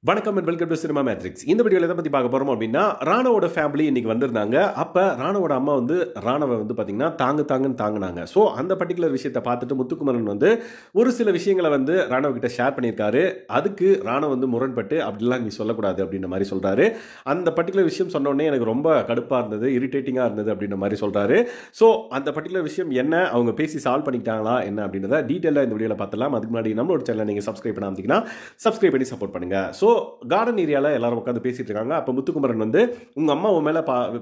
வணக்கம் and welcome to cinema matrix. இந்த வீடியோவில் எதை பற்றி பார்க்க போகிறோம் அப்படின்னா, ராணவோட ஃபேமிலி இன்னைக்கு வந்திருந்தாங்க. அப்போ ராணவோட அம்மா வந்து ராணவை வந்து பார்த்தீங்கன்னா தாங்குன்னு தாங்கினாங்க. ஸோ அந்த பர்டிகுலர் விஷயத்தை பார்த்துட்டு முத்துக்குமரன் வந்து ஒரு சில விஷயங்களை வந்து ராணவ கிட்ட ஷேர் பண்ணியிருக்காரு. அதுக்கு ராணவ வந்து முரண்பட்டு அப்படிலாம் நீ சொல்லக்கூடாது அப்படின்ற மாதிரி சொல்கிறாரு. அந்த பர்டிகுலர் விஷயம் சொன்னோடனே எனக்கு ரொம்ப கடுப்பாக இருந்தது, இரிட்டேட்டிங்காக இருந்தது அப்படின்ற மாதிரி சொல்கிறாரு. ஸோ அந்த பர்டிகுலர் விஷயம் என்ன, அவங்க பேசி சால்வ் பண்ணிக்கிட்டாங்களா என்ன அப்படின்றத டீட்டெயிலாக இந்த வீடியோவில் பார்த்துலாம். அதுக்கு முன்னாடி நம்மளோட சேனலை நீங்கள் சப்ஸ்கிரைப் பண்ணாமட்டிங்கன்னா சப்ஸ்கிரைப் பண்ணி சப்போர்ட் பண்ணுங்கள். ஸோ கார்டன் ஏரியாவில் எல்லாரும் உட்காந்து பேசிட்டு இருக்காங்க. அப்போ முத்துக்குமரன் வந்து உங்கள் அம்மா உன் மேலே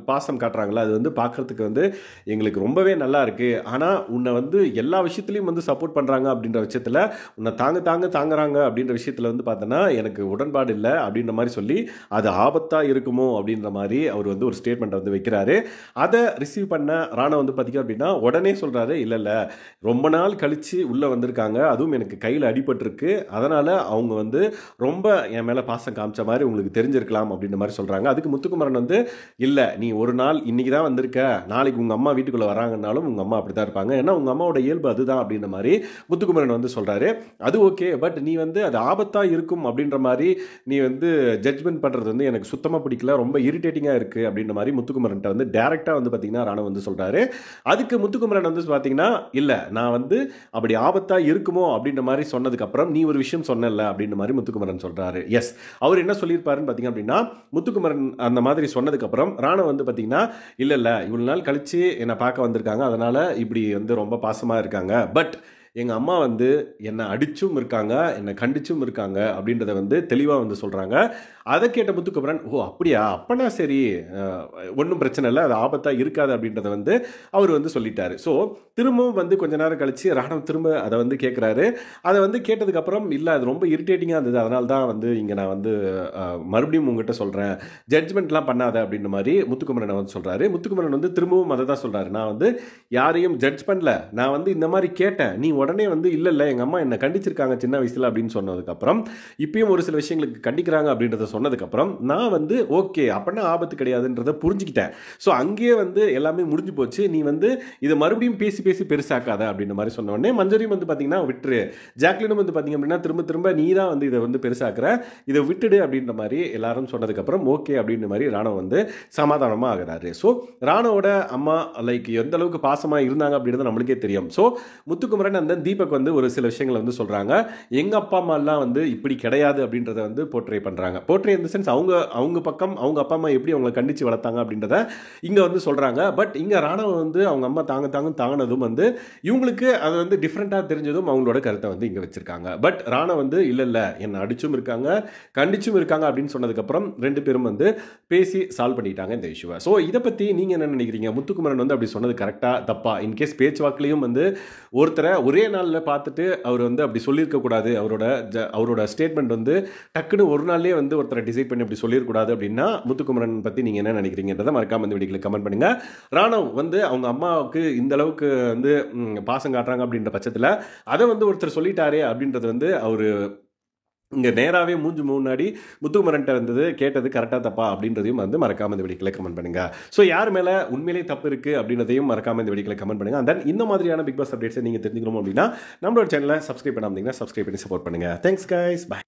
பாசம் காட்டுறாங்களா, அது வந்து பார்க்கறதுக்கு வந்து எங்களுக்கு ரொம்பவே நல்லா இருக்கு. ஆனால் உன்னை வந்து எல்லா விஷயத்துலையும் வந்து சப்போர்ட் பண்ணுறாங்க அப்படின்ற விஷயத்தில் உன்னை தாங்குறாங்க அப்படின்ற விஷயத்தில் வந்து பார்த்தோன்னா எனக்கு உடன்பாடு இல்லை அப்படின்ற மாதிரி சொல்லி அது ஆபத்தாக இருக்குமோ அப்படின்ற மாதிரி அவர் வந்து ஒரு ஸ்டேட்மெண்ட்டை வந்து வைக்கிறாரு. அதை ரிசீவ் பண்ண ராணா வந்து பார்த்தீங்க அப்படின்னா உடனே சொல்கிறாரு, இல்லை ரொம்ப நாள் கழித்து உள்ளே வந்திருக்காங்க, அதுவும் எனக்கு கையில் அடிபட்டிருக்கு, அதனால் அவங்க வந்து ரொம்ப என் மேலே பாசம் காமிச்ச மாதிரி உங்களுக்கு தெரிஞ்சிருக்கலாம் அப்படின்ற மாதிரி சொல்கிறாங்க. அதுக்கு முத்துக்குமரன் வந்து இல்லை, நீ ஒரு நாள் இன்னைக்கு தான் வந்திருக்க, நாளைக்கு உங்கள் அம்மா வீட்டுக்குள்ளே வராங்கன்னாலும் உங்கள் அம்மா அப்படி தான் இருப்பாங்க, ஏன்னா உங்கள் அம்மாவோட இயல்பு அதுதான் அப்படின்ற மாதிரி முத்துக்குமரன் வந்து சொல்கிறாரு. அது ஓகே, பட் நீ வந்து அது ஆபத்தாக இருக்கும் அப்படின்ற மாதிரி நீ வந்து ஜட்ஜ்மெண்ட் பண்ணுறது வந்து எனக்கு சுத்தமாக பிடிக்கல, ரொம்ப இரிட்டேட்டிங்காக இருக்குது அப்படின்ற மாதிரி முத்துக்குமரன்ட்ட வந்து டேரெக்டாக வந்து பார்த்தீங்கன்னா ராணா வந்து சொல்கிறாரு. அதுக்கு முத்துக்குமரன் வந்து பார்த்தீங்கன்னா இல்லை, நான் வந்து அப்படி ஆபத்தாக இருக்குமோ அப்படின்ற மாதிரி சொன்னதுக்கப்புறம் நீ ஒரு விஷயம் சொன்னல அப்படின்ற மாதிரி முத்துக்குமரன் சொல்கிறாரு. எஸ், அவர் என்ன சொல்லியிருப்பாருன்னு பார்த்தீங்க அப்படின்னா, முத்துக்குமரன் அந்த மாதிரி சொன்னதுக்கப்புறம் ராணா வந்து பார்த்தீங்கன்னா இல்லை இவ்வளோ நாள் கழித்து என்னை பார்க்க வந்திருக்காங்க, அதனால் இப்படி வந்து ரொம்ப பாசமாக இருக்காங்க, பட் எங்கள் அம்மா வந்து என்னை அடிச்சும் இருக்காங்க, என்னை கண்டிச்சும் இருக்காங்க அப்படின்றத வந்து தெளிவாக வந்து சொல்கிறாங்க. அதை கேட்ட முத்துக்குமரன், ஓ அப்படியா, அப்பனா சரி, ஒன்றும் பிரச்சனை இல்லை, அது ஆபத்தாக இருக்காது அப்படின்றத வந்து அவர் வந்து சொல்லிட்டாரு. ஸோ திரும்பவும் வந்து கொஞ்ச நேரம் கழித்து ராணவ் திரும்ப அதை வந்து கேட்குறாரு. அதை வந்து கேட்டதுக்கப்புறம் இல்லை, அது ரொம்ப இரிட்டேட்டிங்காக இருந்தது, அதனால தான் வந்து இங்கே நான் வந்து மறுபடியும் உங்ககிட்ட சொல்கிறேன், ஜட்ஜ்மெண்ட்லாம் பண்ணாத அப்படின்ற மாதிரி முத்துக்குமரனை வந்து சொல்கிறாரு. முத்துக்குமரன் வந்து திரும்பவும் அதை தான் சொல்கிறாரு, நான் வந்து யாரையும் ஜட்ஜ் பண்ணல, நான் வந்து இந்த மாதிரி கேட்டேன், நீ உடனே வந்து இல்லை எங்கள் அம்மா என்னை கண்டிச்சிருக்காங்க சின்ன வயசில் அப்படின்னு சொன்னதுக்கப்புறம் இப்பயும் ஒரு சில விஷயங்களுக்கு கண்டிக்கிறாங்க அப்படின்றத சொன்னதுக்கப்புறம் நான் வந்து ஓகே அப்படின்னா ஆபத்து கிடையாதுன்றதை புரிஞ்சுக்கிட்டேன். ஸோ அங்கேயே வந்து எல்லாமே முடிஞ்சு போச்சு, நீ வந்து இதை மறுபடியும் பேசி பெருசாக்காத அப்படின்ற மாதிரி சொன்ன உடனே மஞ்சரியும் வந்து பார்த்தீங்கன்னா விட்டுரு, ஜாக்லினும் வந்து பார்த்தீங்க அப்படின்னா திரும்ப நீ தான் வந்து இதை வந்து பெருசாக்குற, இதை விட்டுடு அப்படின்ற மாதிரி எல்லாரும் சொன்னதுக்கப்புறம் ஓகே அப்படின்ற மாதிரி ராணவ் வந்து சமாதானமாக ஆகிறாரு. ஸோ ராணவோட அம்மா லைக் எந்த அளவுக்கு பாசமாக இருந்தாங்க அப்படின்றது நம்மளுக்கே தெரியும். ஸோ முத்துக்குமரன் அந்த தீபக் வந்து ஒரு சில விஷயங்களை வந்து சொல்கிறாங்க, எங்கள் அப்பா அம்மாலாம் வந்து இப்படி கிடையாது அப்படின்றத வந்து போர்ட்ரே பண்ணுறாங்க. போர்ட்ரே இந்த சென்ஸ் அவங்க பக்கம் அவங்க அப்பா அம்மா எப்படி அவங்களை கண்டித்து வளர்த்தாங்க அப்படின்றத இங்கே வந்து சொல்கிறாங்க. பட் இங்கே ராணவ வந்து அவங்க அம்மா தாங்கினதும் வந்து இவங்களுக்கு அது வந்து டிஃப்ரெண்ட்டாக தெரிஞ்சதும் அவங்களோட கருத்தை வந்து இங்கே வச்சுருக்காங்க. பட் ராணா வந்து இல்லை என்னை அடிச்சும் இருக்காங்க கண்டிச்சும் இருக்காங்க அப்படின்னு சொன்னதுக்கப்புறம் ரெண்டு பேரும் வந்து பேசி சால்வ் பண்ணிட்டாங்க இந்த இஷ்யூவை. ஸோ இதை பற்றி நீங்கள் என்ன நினைக்கிறீங்க? முத்துக்குமரன் வந்து அப்படி சொன்னது கரெக்டாக தப்பா? இன்கேஸ் பேச்சுவாக்கிலையும் வந்து ஒருத்தரை ஒரே நாளில் பார்த்துட்டு அவர் வந்து அப்படி சொல்லியிருக்கக்கூடாது, அவரோட ஸ்டேட்மெண்ட் வந்து டக்குன்னு ஒரு நாள்லேயே வந்து ஒருத்தரை டிசைட் பண்ணி அப்படி சொல்லியிருக்கூடாது அப்படின்னா முத்துக்குமரன் பற்றி நீங்கள் என்ன நினைக்கிறீங்கன்றதை மறக்காம இந்த வீடியோவில் கமெண்ட் பண்ணுங்கள். ராணவ் வந்து அவங்க அம்மாவுக்கு இந்த அளவுக்கு வந்து பாசம் காட்டுறாங்க அப்படின்ற பட்சத்தில் அதை வந்து ஒருத்தர் சொல்லிட்டாரே அப்படின்றது வந்து அவர் இங்கே நேராகவே மூஞ்சி முன்னாடி முத்துக்குமரன்ட்ட இருந்தது கேட்டது கரெக்டாக தப்பா அப்படின்றதையும் வந்து மறக்காம இந்த வீடியோவில் கமெண்ட் பண்ணுங்க. ஸோ யார் மேலே உண்மையிலே தப்பு இருக்குது அப்படின்றதையும் மறக்காம இந்த வீடியோவில் கமெண்ட் பண்ணுங்க. அண்ட் தென் இந்த மாதிரியான பிக் பாஸ் அப்டேட்ஸை நீங்கள் தெரிஞ்சுக்கணும் அப்படின்னா நம்மளோட சேனலை சப்ஸ்கிரைப் பண்ணாமல் சப்ஸ்கிரைப் பண்ணி சப்போர்ட் பண்ணுங்க. Thanks guys, by.